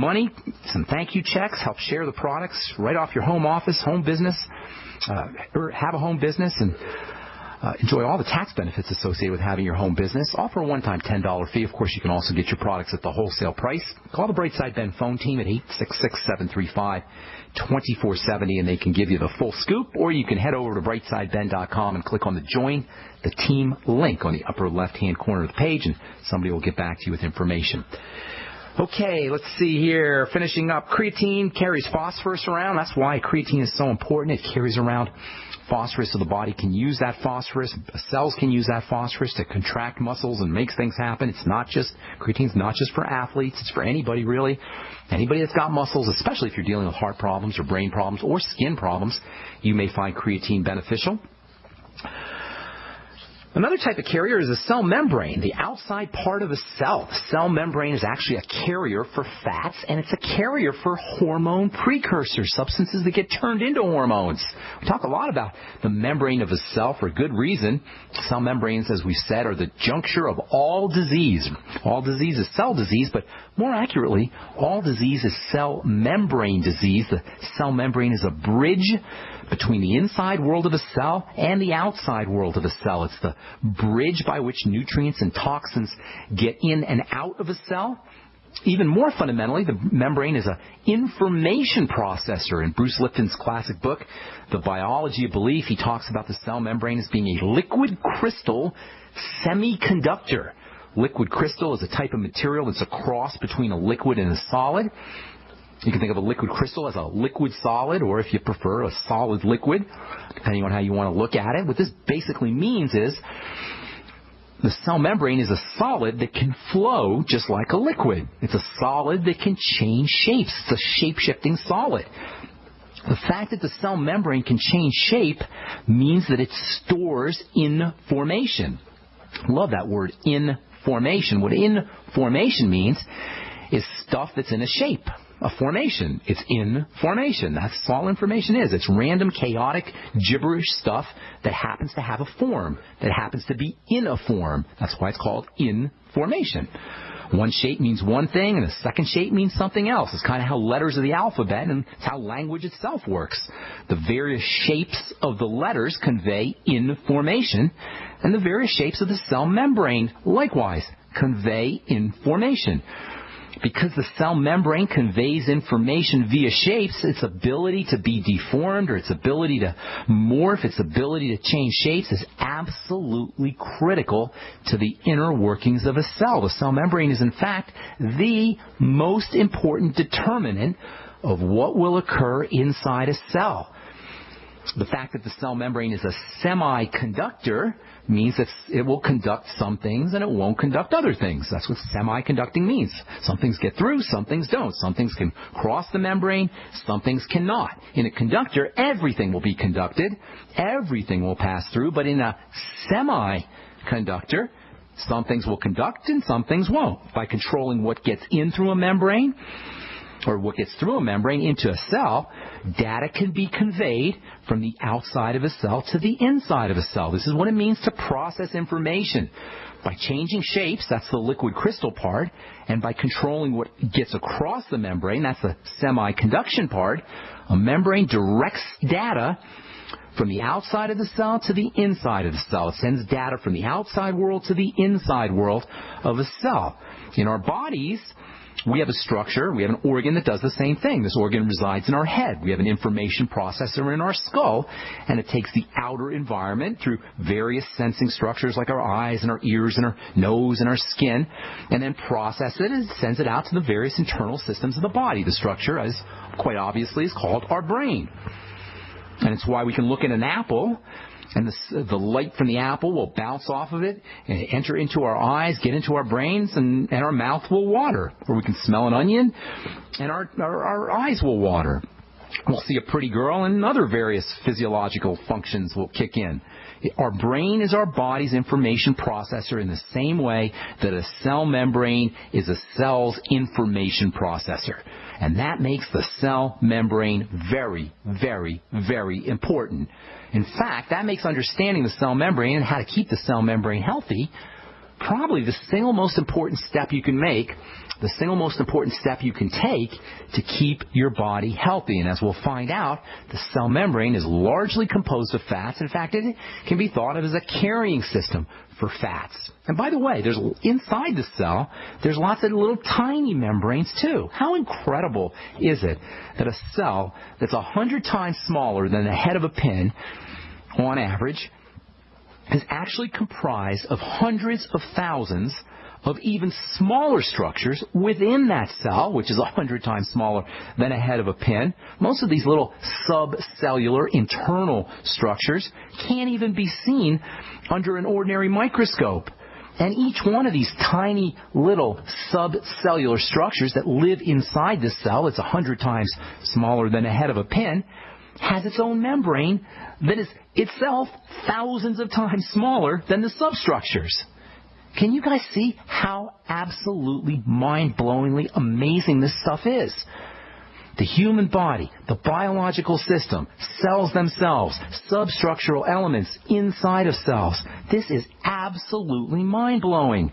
money, some thank you checks, help share the products right off your home office, home business, or have a home business, and enjoy all the tax benefits associated with having your home business. Offer a one-time $10 fee. Of course, you can also get your products at the wholesale price. Call the Brightside Ben phone team at 866-735-2470, and they can give you the full scoop. Or you can head over to brightsideben.com and click on the Join the Team link on the upper left-hand corner of the page, and somebody will get back to you with information. Okay, let's see here. Finishing up, creatine carries phosphorus around. That's why creatine is so important. It carries around phosphorus so the body can use that phosphorus. Cells can use that phosphorus to contract muscles and make things happen. Creatine's not just for athletes. It's for anybody, really. Anybody that's got muscles, especially if you're dealing with heart problems or brain problems or skin problems, you may find creatine beneficial. Another type of carrier is a cell membrane, the outside part of a cell. The cell membrane is actually a carrier for fats, and it's a carrier for hormone precursors, substances that get turned into hormones. We talk a lot about the membrane of a cell for good reason. Cell membranes, as we said, are the juncture of all disease. All disease is cell disease, but more accurately, all disease is cell membrane disease. The cell membrane is a bridge between the inside world of a cell and the outside world of a cell. It's the bridge by which nutrients and toxins get in and out of a cell. Even more fundamentally, the membrane is an information processor. In Bruce Lipton's classic book, The Biology of Belief, he talks about the cell membrane as being a liquid crystal semiconductor. Liquid crystal is a type of material that's a cross between a liquid and a solid. You can think of a liquid crystal as a liquid solid, or if you prefer, a solid liquid, depending on how you want to look at it. What this basically means is the cell membrane is a solid that can flow just like a liquid. It's a solid that can change shapes. It's a shape-shifting solid. The fact that the cell membrane can change shape means that it stores information. Love that word, information. What information means is stuff that's in a shape. A formation. It's in formation. That's all information is. It's random, chaotic, gibberish stuff that happens to have a form, that happens to be in a form. That's why it's called information. One shape means one thing, and a second shape means something else. It's kind of how letters of the alphabet, and it's how language itself works. The various shapes of the letters convey information, and the various shapes of the cell membrane, likewise, convey information. Because the cell membrane conveys information via shapes, its ability to be deformed or its ability to morph, its ability to change shapes is absolutely critical to the inner workings of a cell. The cell membrane is, in fact, the most important determinant of what will occur inside a cell. The fact that the cell membrane is a semiconductor means that it will conduct some things and it won't conduct other things. That's what semiconducting means. Some things get through, some things don't. Some things can cross the membrane, some things cannot. In a conductor, everything will be conducted, everything will pass through, but in a semiconductor, some things will conduct and some things won't. By controlling what gets in through a membrane, or what gets through a membrane into a cell, data can be conveyed from the outside of a cell to the inside of a cell. This is what it means to process information. By changing shapes, that's the liquid crystal part, and by controlling what gets across the membrane, that's the semiconduction part, a membrane directs data from the outside of the cell to the inside of the cell. It sends data from the outside world to the inside world of a cell. In our bodies, we have a structure, we have an organ that does the same thing. This organ resides in our head. We have an information processor in our skull, and it takes the outer environment through various sensing structures like our eyes and our ears and our nose and our skin, and then processes it and sends it out to the various internal systems of the body. The structure, as quite obviously, is called our brain. And it's why we can look at an apple, and the light from the apple will bounce off of it and enter into our eyes, get into our brains, and our mouth will water. Or we can smell an onion, and our eyes will water. We'll see a pretty girl, and other various physiological functions will kick in. Our brain is our body's information processor in the same way that a cell membrane is a cell's information processor. And that makes the cell membrane very, very, very important. In fact, that makes understanding the cell membrane and how to keep the cell membrane healthy probably the single most important step you can make, the single most important step you can take to keep your body healthy. And as we'll find out, the cell membrane is largely composed of fats. In fact, it can be thought of as a carrying system for fats. And by the way, inside the cell, there's lots of little tiny membranes too. How incredible is it that a cell that's 100 times smaller than the head of a pin, on average, is actually comprised of hundreds of thousands of even smaller structures within that cell, which is 100 times smaller than a head of a pin. Most of these little subcellular internal structures can't even be seen under an ordinary microscope. And each one of these tiny little subcellular structures that live inside the cell, it's 100 times smaller than a head of a pin, has its own membrane that is itself thousands of times smaller than the substructures. Can you guys see how absolutely mind-blowingly amazing this stuff is? The human body, the biological system, cells themselves, substructural elements inside of cells. This is absolutely mind-blowing.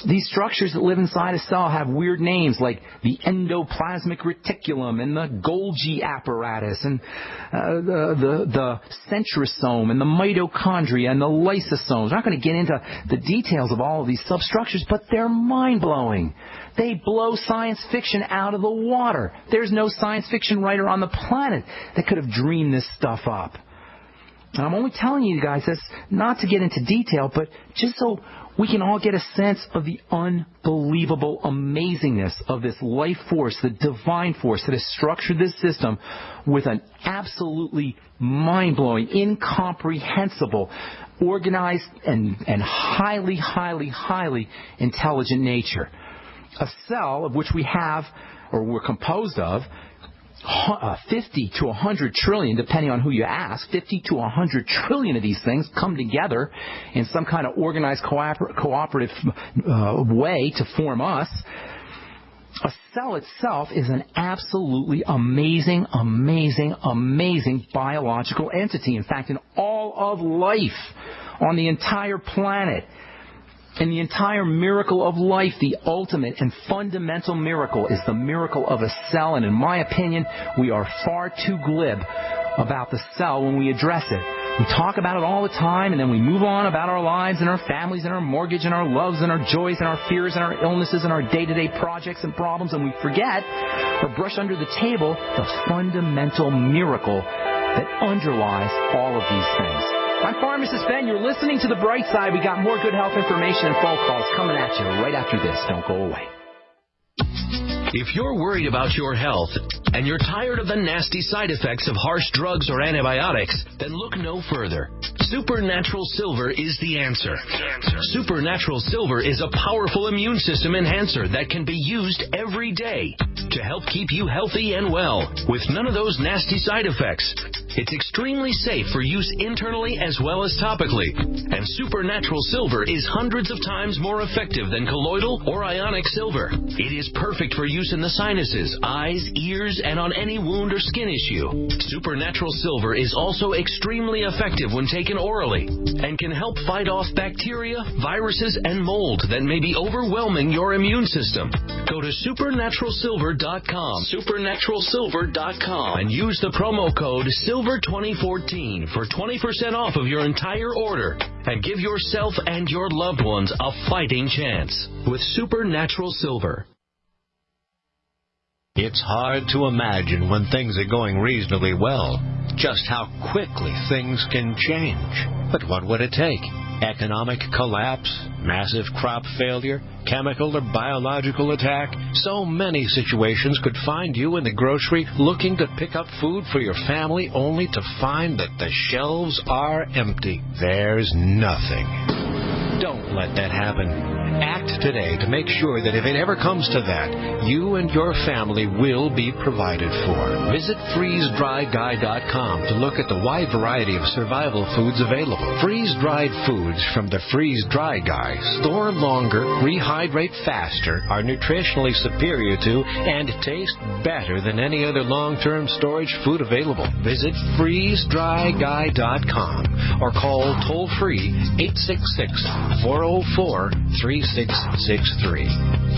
These structures that live inside a cell have weird names like the endoplasmic reticulum and the Golgi apparatus and the centrosome and the mitochondria and the lysosomes. We're not going to get into the details of all of these substructures, but they're mind-blowing. They blow science fiction out of the water. There's no science fiction writer on the planet that could have dreamed this stuff up. And I'm only telling you guys this not to get into detail, but just so we can all get a sense of the unbelievable amazingness of this life force, the divine force that has structured this system with an absolutely mind-blowing, incomprehensible, organized, and highly, highly, highly intelligent nature. A cell of which we have, or we're composed of, 50 to 100 trillion, depending on who you ask, 50 to 100 trillion of these things come together in some kind of organized cooperative way to form us. A cell itself is an absolutely amazing, amazing, amazing biological entity. In fact, in all of life on the entire planet, in the entire miracle of life, the ultimate and fundamental miracle is the miracle of a cell. And in my opinion, we are far too glib about the cell when we address it. We talk about it all the time, and then we move on about our lives and our families and our mortgage and our loves and our joys and our fears and our illnesses and our day-to-day projects and problems, and we forget or brush under the table the fundamental miracle that underlies all of these things. I'm Pharmacist Ben. You're listening to The Brightside. We got more good health information and phone calls coming at you right after this. Don't go away. If you're worried about your health and you're tired of the nasty side effects of harsh drugs or antibiotics, then look no further. Supernatural Silver is the answer. Supernatural Silver is a powerful immune system enhancer that can be used every day to help keep you healthy and well with none of those nasty side effects. It's extremely safe for use internally as well as topically. And Supernatural Silver is hundreds of times more effective than colloidal or ionic silver. It is perfect for use in the sinuses, eyes, ears, and on any wound or skin issue. Supernatural Silver is also extremely effective when taken orally and can help fight off bacteria, viruses, and mold that may be overwhelming your immune system. Go to supernaturalsilver.com, supernaturalsilver.com, and use the promo code SILVER2014 for 20% off of your entire order and give yourself and your loved ones a fighting chance with Supernatural Silver. It's hard to imagine when things are going reasonably well just how quickly things can change. But what would it take? Economic collapse, massive crop failure, chemical or biological attack? So many situations could find you in the grocery looking to pick up food for your family only to find that the shelves are empty. There's nothing. Don't let that happen. Act today to make sure that if it ever comes to that, you and your family will be provided for. Visit freezedryguy.com to look at the wide variety of survival foods available. Freeze-dried foods from the Freeze Dry Guy store longer, rehydrate faster, are nutritionally superior to, and taste better than any other long-term storage food available. Visit freezedryguy.com or call toll-free 866-404-3663.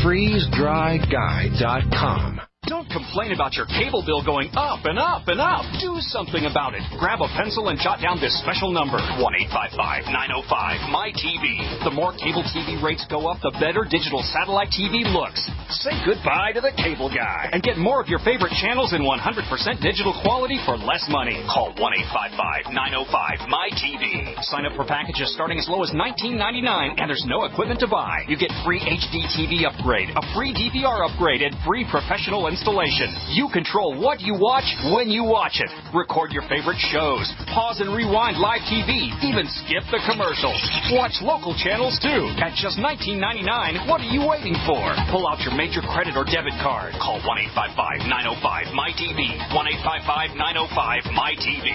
freezedryguy.com. Don't complain about your cable bill going up and up and up. Do something about it. Grab a pencil and jot down this special number, 1-855-905-MY-TV. The more cable TV rates go up, the better digital satellite TV looks. Say goodbye to the cable guy and get more of your favorite channels in 100% digital quality for less money. Call 1-855-905-MY-TV. Sign up for packages starting as low as $19.99, and there's no equipment to buy. You get free HD TV upgrade, a free DVR upgrade, and free professional installation. You control what you watch when you watch it. Record your favorite shows. Pause and rewind live TV. Even skip the commercials. Watch local channels too. At just $19.99, what are you waiting for? Pull out your major credit or debit card. Call 1-855-905-MY-TV. 1-855-905-MY-TV.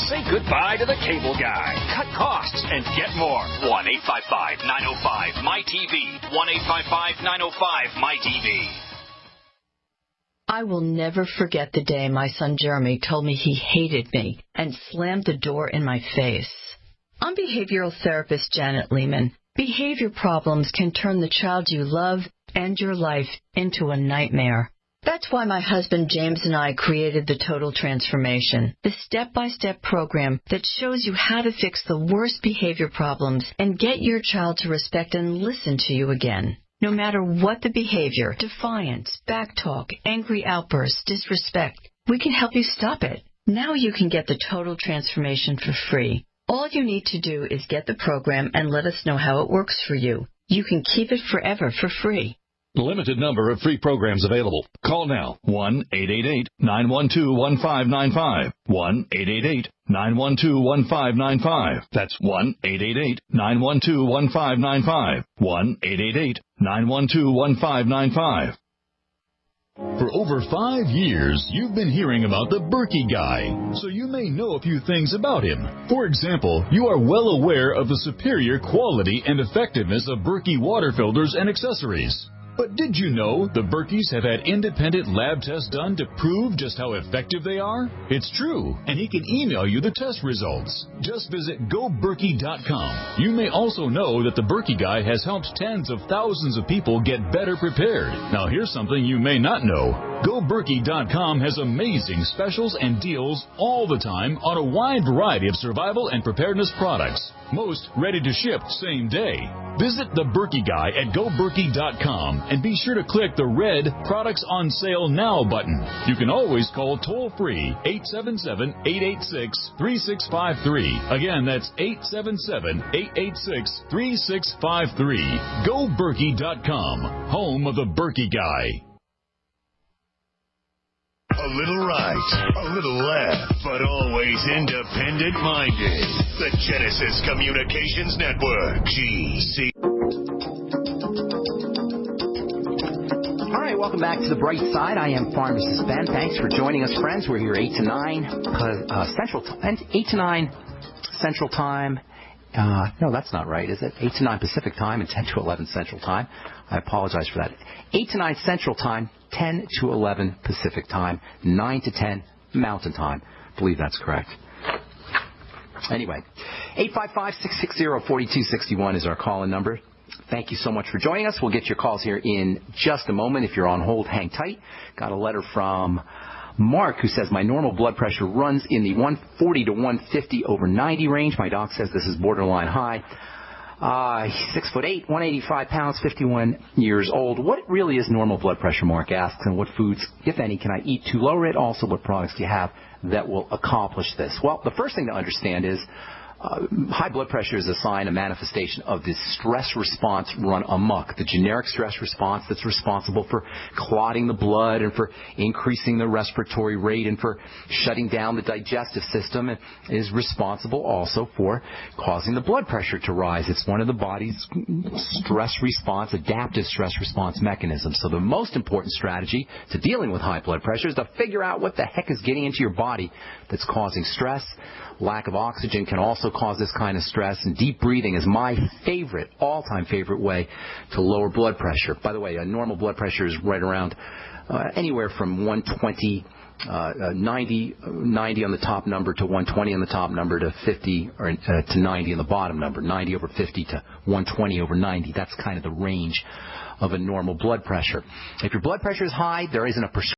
Say goodbye to the cable guy. Cut costs and get more. 1-855-905-MY-TV. 1-855-905-MY-TV. I will never forget the day my son Jeremy told me he hated me and slammed the door in my face. I'm behavioral therapist Janet Lehman. Behavior problems can turn the child you love and your life into a nightmare. That's why my husband James and I created the Total Transformation, the step-by-step program that shows you how to fix the worst behavior problems and get your child to respect and listen to you again. No matter what the behavior, defiance, backtalk, angry outbursts, disrespect, we can help you stop it. Now you can get the Total Transformation for free. All you need to do is get the program and let us know how it works for you. You can keep it forever for free. Limited number of free programs available. Call now. 1-888-912-1595. 1-888-912-1595. That's 1-888-912-1595. 1-888-912-1595. For over 5 years, you've been hearing about the Berkey Guy, so you may know a few things about him. For example, you are well aware of the superior quality and effectiveness of Berkey water filters and accessories. But did you know the Berkeys have had independent lab tests done to prove just how effective they are? It's true, and he can email you the test results. Just visit GoBerkey.com. You may also know that the Berkey Guy has helped tens of thousands of people get better prepared. Now here's something you may not know. GoBerkey.com has amazing specials and deals all the time on a wide variety of survival and preparedness products. Most ready to ship same day. Visit the Berkey Guy at GoBerkey.com and be sure to click the red Products on Sale Now button. You can always call toll-free 877-886-3653. Again, that's 877-886-3653. GoBerkey.com, home of the Berkey Guy. A little right, a little left, but always independent-minded. The Genesis Communications Network, GC. All right, welcome back to the Brightside. I am Pharmacist Ben. Thanks for joining us, friends. We're here 8 to 9 Central Time, 8 to 9 Central Time. No, that's not right, is it? 8 to 9 Pacific Time and 10 to 11 Central Time. I apologize for that. 8 to 9 Central Time, 10 to 11 Pacific Time, 9 to 10 Mountain Time. I believe that's correct. Anyway, 855-660-4261 is our call-in number. Thank you so much for joining us. We'll get your calls here in just a moment. If you're on hold, hang tight. Got a letter from Mark, who says, my normal blood pressure runs in the 140 to 150 over 90 range. My doc says this is borderline high. He's 6'8", 185 pounds, 51 years old. What really is normal blood pressure, Mark asks, and what foods, if any, can I eat to lower it? Also, what products do you have that will accomplish this? Well, the first thing to understand is high blood pressure is a sign, a manifestation of the stress response run amok, the generic stress response that's responsible for clotting the blood and for increasing the respiratory rate and for shutting down the digestive system, and is responsible also for causing the blood pressure to rise. It's one of the body's stress response, adaptive stress response mechanisms. So the most important strategy to dealing with high blood pressure is to figure out what the heck is getting into your body that's causing stress. Lack of oxygen can also cause this kind of stress, and deep breathing is my favorite, all-time favorite way to lower blood pressure. By the way, a normal blood pressure is right around anywhere from 120, 90 on the top number to 120 on the top number to 50 or to 90 on the bottom number, 90 over 50 to 120 over 90. That's kind of the range of a normal blood pressure. If your blood pressure is high, there isn't a prescription